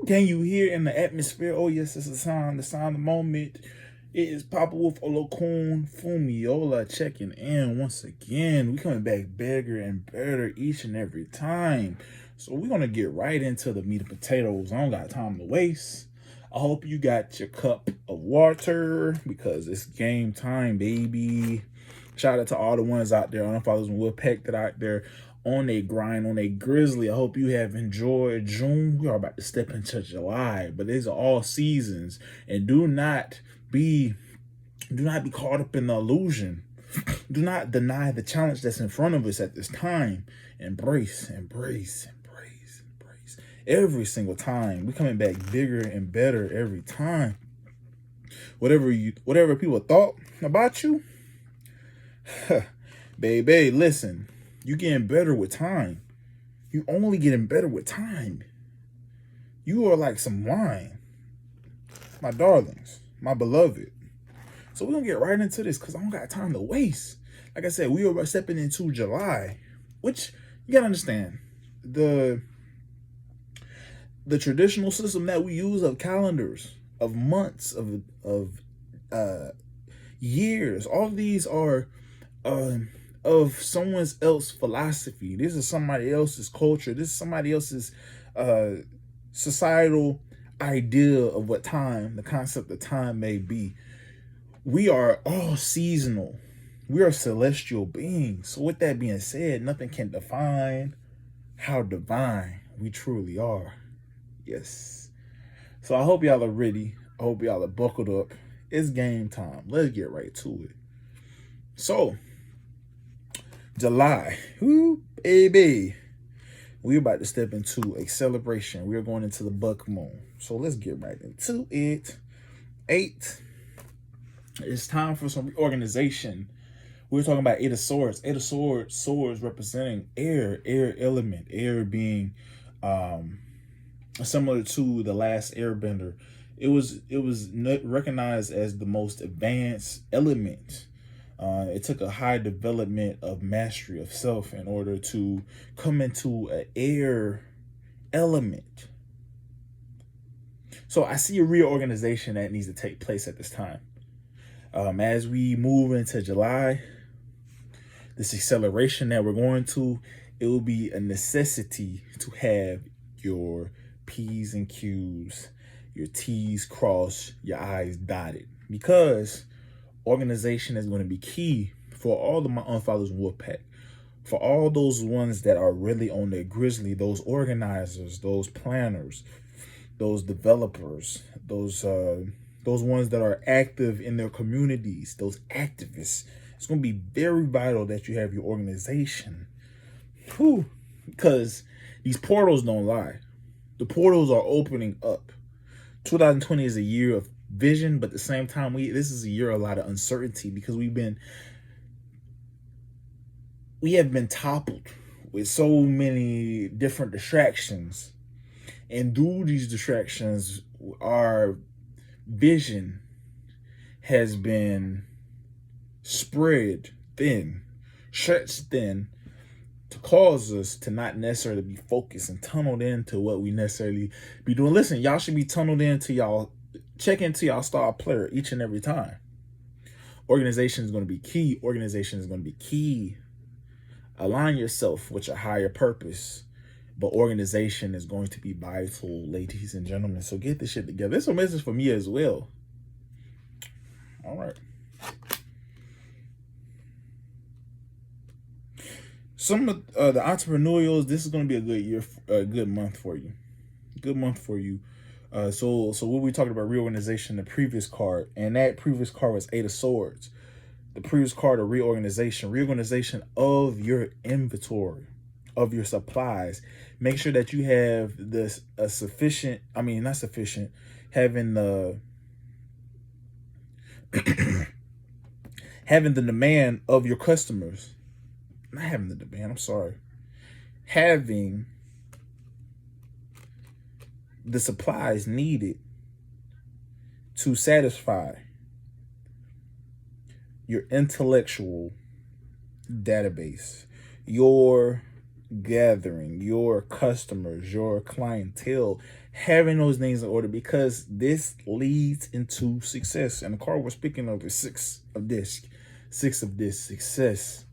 Can you hear in the atmosphere? Oh yes, it's the sound of the moment. It is Papa Wolf Olokunfunmiola checking in once again. We coming back bigger and better each and every time. So we're gonna get right into the meat and potatoes. I don't got time to waste. I hope you got your cup of water because it's game time, baby. Shout out to all the ones out there on Unfollowers and Wolfpack that are out there on a grind, on a grizzly. I hope you have enjoyed June. We are about to step into July, but these are all seasons. And do not be caught up in the illusion. Do not deny the challenge that's in front of us at this time. Embrace, embrace, embrace, embrace. Every single time. We're coming back bigger and better every time. Whatever people thought about you, baby, listen. You getting better with time. You only getting better with time. You are like some wine. My darlings, my beloved. So we're going to get right into this because I don't got time to waste. Like I said, we are stepping into July, which you got to understand. The traditional system that we use of calendars, of months, of years, all of these are of someone else's philosophy. This is somebody else's culture. This is somebody else's societal idea of what time, the concept of time may be. We are all seasonal. We are celestial beings. So with that being said, nothing can define how divine we truly are. Yes. So I hope y'all are ready. I hope y'all are buckled up. It's game time. Let's get right to it. So, July. Woo, baby. We're about to step into a celebration. We're going into the buck moon. So let's get right into it. 8. It's time for some reorganization. We're talking about 8 of Swords. 8 of Swords representing air element. Air being similar to the last airbender. It was recognized as the most advanced element. It took a high development of mastery of self in order to come into an air element. So I see a reorganization that needs to take place at this time. As we move into July, this acceleration that we're going to, it will be a necessity to have your P's and Q's, your T's crossed, your I's dotted, because organization is going to be key for all of my Unfollowers and Wolfpack. For all those ones that are really on their grizzly, those organizers, those planners, those developers, those ones that are active in their communities, those activists. It's going to be very vital that you have your organization. Whew. Because these portals don't lie. The portals are opening up. 2020 is a year of vision, but at the same time, this is a year of a lot of uncertainty because we have been toppled with so many different distractions, and through these distractions, our vision has been spread thin, stretched thin, to cause us to not necessarily be focused and tunneled into what we necessarily be doing. Listen, y'all should be tunneled into y'all. Check into y'all star player each and every time. Organization is going to be key. Organization is going to be key. Align yourself with your higher purpose. But organization is going to be vital, ladies and gentlemen. So get this shit together. This is a message for me as well. All right. Some of the entrepreneurials, this is going to be a good year, a good month for you. Good month for you. So what we talked about reorganization, the previous card, and that previous card was 8 of Swords. The previous card of reorganization of your inventory, of your supplies. Make sure that you have this sufficient, not sufficient, having the having the demand of your customers. Not having the demand, I'm sorry. Having the supplies needed to satisfy your intellectual database, your gathering, your customers, your clientele, having those things in order, because this leads into success. And the card we're speaking of is six of this, success,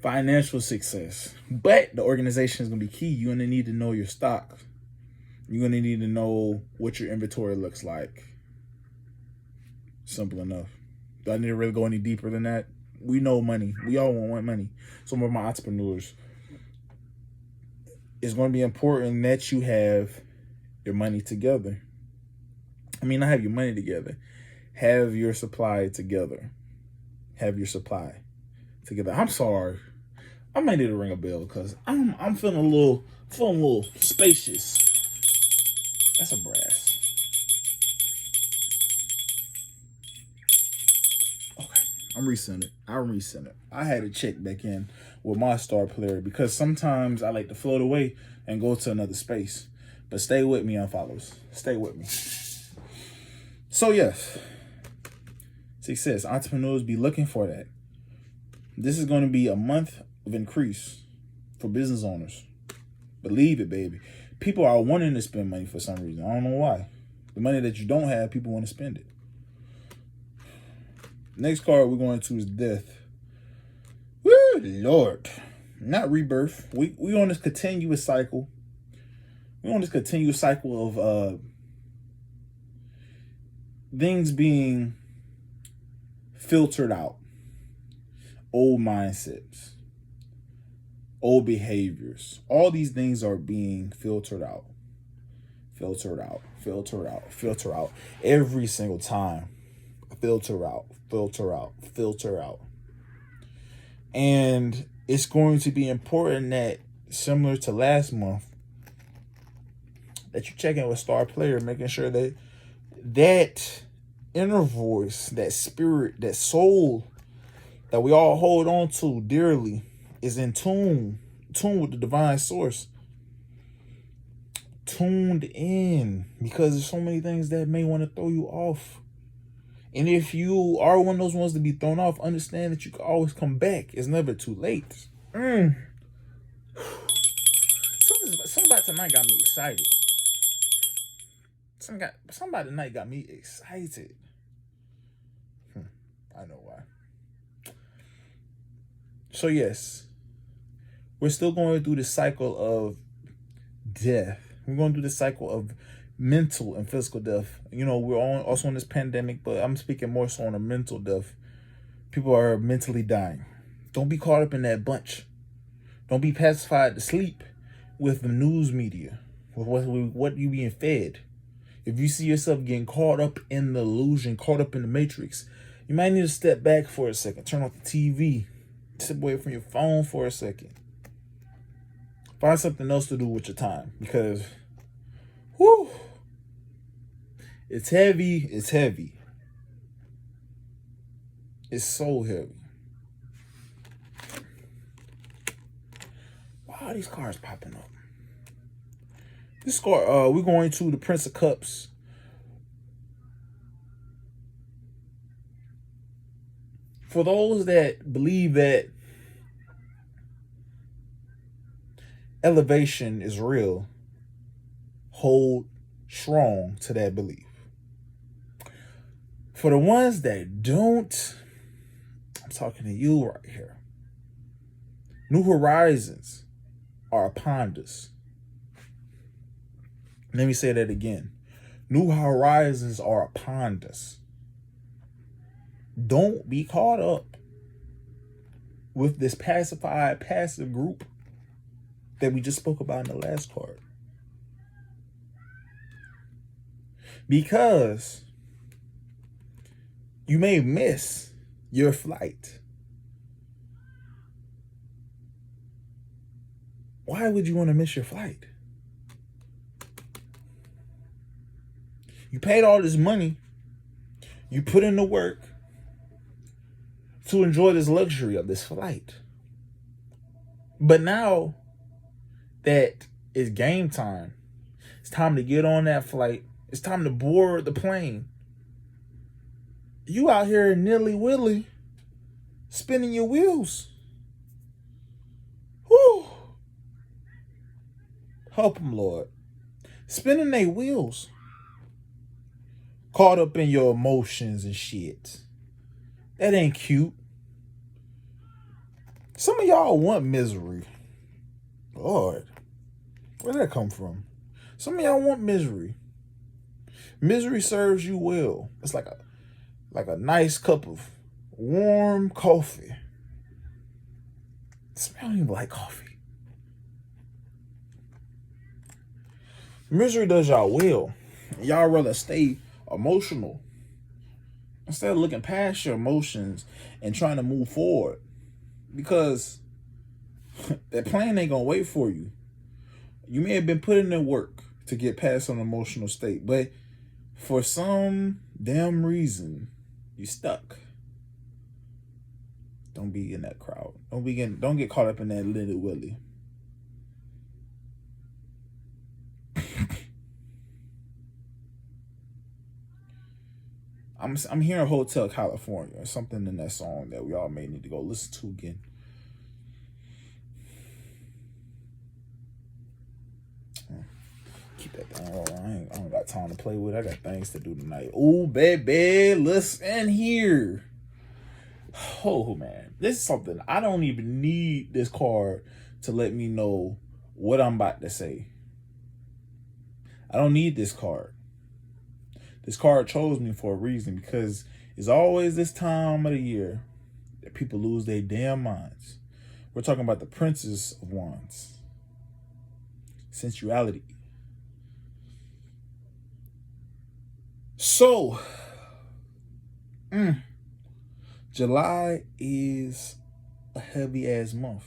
financial success. But the organization is going to be key. You're going to need to know your stock. You're going to need to know what your inventory looks like. Simple enough. Do I need to really go any deeper than that? We know money. We all want money. Some of my entrepreneurs, it's going to be important that you have your money together. I mean, not have your money together. Have your supply together. Have your supply together. I'm sorry. I might need to ring a bell because I'm feeling a little spacious. That's a brass. Okay, I'm recentered. I had to check back in with my star player because sometimes I like to float away and go to another space. But stay with me, Unfollowers. Stay with me. So yes, success. Entrepreneurs be looking for that. This is going to be a month of increase for business owners. Believe it, baby. People are wanting to spend money for some reason. I don't know why. The money that you don't have, people want to spend it. Next card we're going to is death. Woo, Lord. Not rebirth. We on this continuous cycle. We're on this continuous cycle of things being filtered out. Old mindsets, old behaviors. All these things are being filtered out. Every single time. Filter out. And it's going to be important that, similar to last month, that you check in with star player, making sure that that inner voice, that spirit, that soul that we all hold on to dearly is in tune with the divine source. Tuned in, because there's so many things that may want to throw you off. And if you are one of those ones to be thrown off, understand that you can always come back. It's never too late. Something about tonight got me excited. Somebody tonight got me excited. I know why. So yes, we're still going through the cycle of death. We're going through the cycle of mental and physical death. You know, we're also in this pandemic, but I'm speaking more so on a mental death. People are mentally dying. Don't be caught up in that bunch. Don't be pacified to sleep with the news media, with what you being fed. If you see yourself getting caught up in the illusion, caught up in the matrix, you might need to step back for a second. Turn off the TV. Step away from your phone for a second. Find something else to do with your time, because whew, it's heavy. It's so heavy. Why are these cards popping up? This card, we're going to the Prince of Cups. For those that believe that elevation is real, hold strong to that belief. For the ones that don't, I'm talking to you right here. New horizons are upon us. Let me say that again. New horizons are upon us. Don't be caught up with this passive group that we just spoke about in the last card. Because you may miss your flight. Why would you want to miss your flight? You paid all this money. You put in the work to enjoy this luxury of this flight. But now that it's game time, it's time to get on that flight. It's time to board the plane. You out here nilly-willy spinning your wheels. Whew. Help them, Lord. Spinning their wheels. Caught up in your emotions and shit. That ain't cute. Some of y'all want misery. Lord, where did that come from? Some of y'all want misery. Misery serves you well. It's like a nice cup of warm coffee. I don't even like coffee. Misery does y'all well. Y'all rather stay emotional instead of looking past your emotions and trying to move forward, because that plan ain't gonna wait for you. You may have been putting in work to get past an emotional state, but for some damn reason, you stuck. Don't be in that crowd. Don't get caught up in that little willy. I'm hearing Hotel California, something in that song that we all may need to go listen to again. Keep that down. I don't got time to play with it. I got things to do tonight. Oh, baby, listen here. Oh, man. This is something. I don't even need this card to let me know what I'm about to say. I don't need this card. This card chose me for a reason, because it's always this time of the year that people lose their damn minds. We're talking about the Princess of Wands. Sensuality. So, July is a heavy ass month.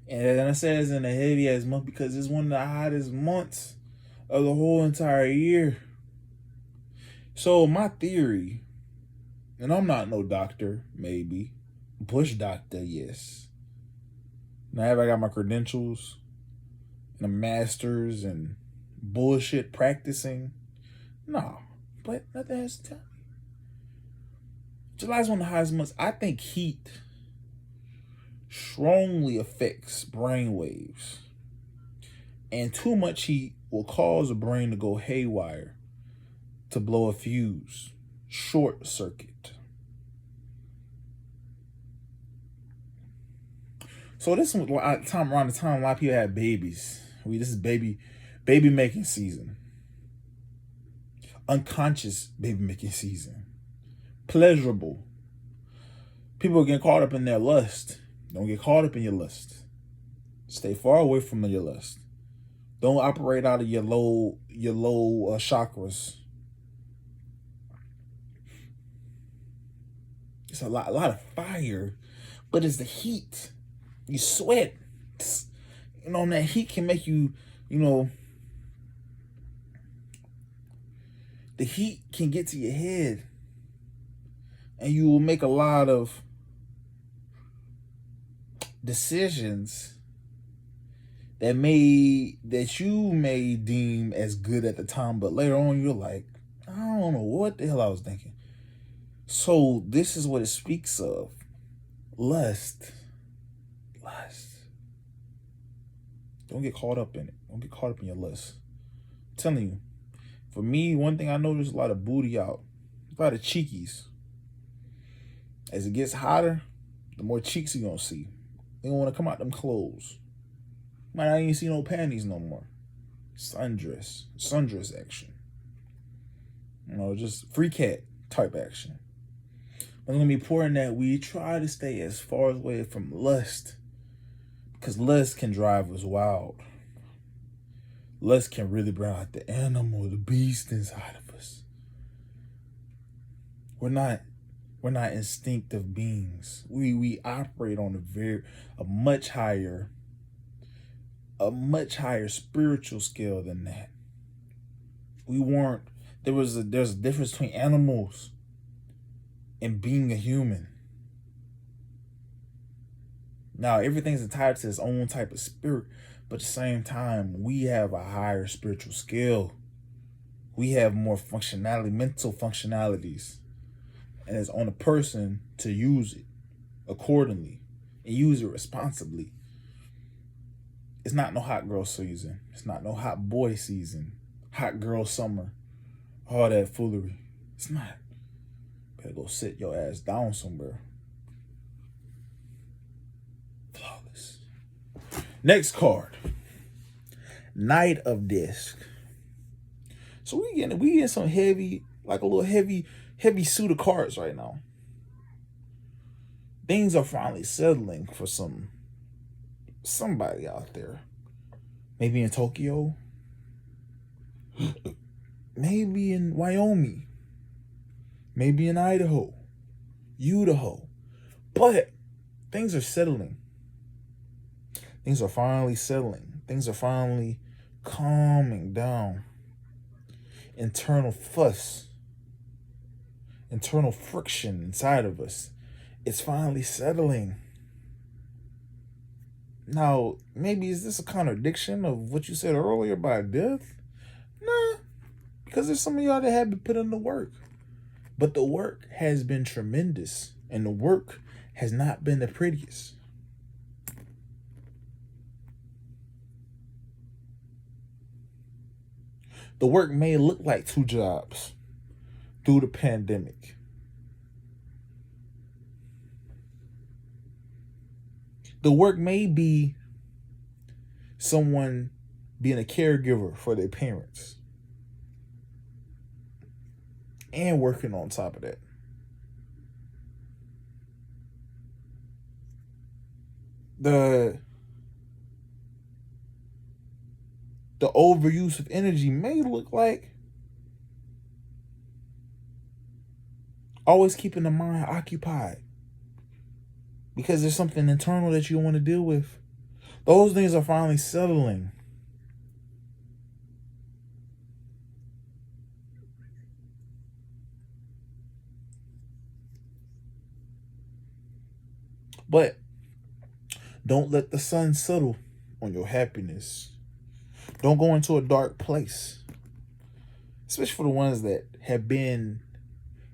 And I say it's in a heavy ass month because it's one of the hottest months of the whole entire year. So my theory, and I'm not no doctor, maybe. Bush doctor, yes. Now have I got my credentials and a master's and bullshit practicing? No. But nothing has to tell me. July is one of the hottest months. I think heat strongly affects brain waves. And too much heat will cause the brain to go haywire, to blow a fuse, short circuit. So this is around the time a lot of people have babies. This is baby making season. Unconscious baby making season. Pleasurable. People are getting caught up in their lust. Don't get caught up in your lust. Stay far away from your lust. Don't operate out of your low chakras. It's a lot of fire, but it's the heat. You sweat. And that heat can make you, the heat can get to your head, and you will make a lot of decisions that you may deem as good at the time, but later on you're like, I don't know what the hell I was thinking. So this is what it speaks of. Lust. Don't get caught up in it. Don't get caught up in your lust. I'm telling you. For me, one thing I know, there's a lot of booty out. A lot of cheekies. As it gets hotter, the more cheeks you're going to see. They don't want to come out them clothes. Might not even see no panties no more. Sundress action. Just free cat type action. But I'm going to be pouring that weed. Try to stay as far away from lust. Because lust can drive us wild. Lust can really bring out the animal, the beast inside of us. We're not instinctive beings. We operate on a much higher spiritual scale than that. There's a difference between animals and being a human. Now, everything's entitled to its own type of spirit, but at the same time, we have a higher spiritual scale. We have more functionality, mental functionalities. And it's on a person to use it accordingly and use it responsibly. It's not no hot girl season. It's not no hot boy season. Hot girl summer. All that foolery. It's not. Better go sit your ass down somewhere. Flawless. Next card. Knight of Disc. So we getting some heavy, like a little heavy suit of cards right now. Things are finally settling for somebody out there. Maybe in Tokyo. Maybe in Wyoming. Maybe in Idaho. Idaho. But things are settling. Things are finally settling. Things are finally calming down. Internal fuss. Internal friction inside of us. It's finally settling. Now, maybe is this a contradiction of what you said earlier about death? Nah, because there's some of y'all that have been put in the work. But the work has been tremendous, and the work has not been the prettiest. The work may look like 2 jobs through the pandemic. The work may be someone being a caregiver for their parents and working on top of that. The overuse of energy may look like always keeping the mind occupied because there's something internal that you want to deal with. Those things are finally settling. But don't let the sun settle on your happiness. Don't go into a dark place. Especially for the ones that have been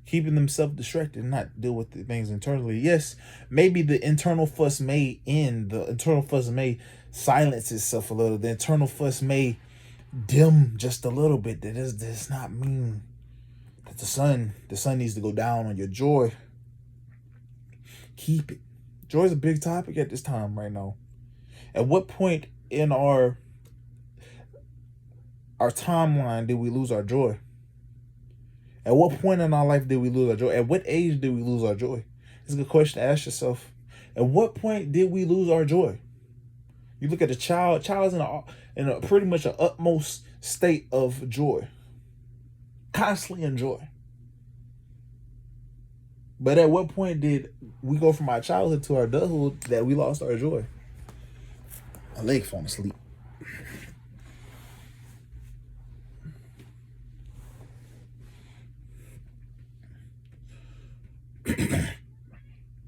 keeping themselves distracted and not deal with the things internally. Yes, maybe the internal fuss may end. The internal fuss may silence itself a little. The internal fuss may dim just a little bit. That does not mean that the sun needs to go down on your joy. Keep it. Joy is a big topic at this time right now. At what point in our timeline did we lose our joy? At what point in our life did we lose our joy? At what age did we lose our joy? It's a good question to ask yourself. At what point did we lose our joy? You look at the child. Child is in a pretty much an utmost state of joy. Constantly in joy. But at what point did we go from our childhood to our adulthood that we lost our joy? My leg falling asleep.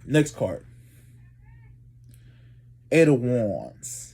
Next card. 8 of Wands.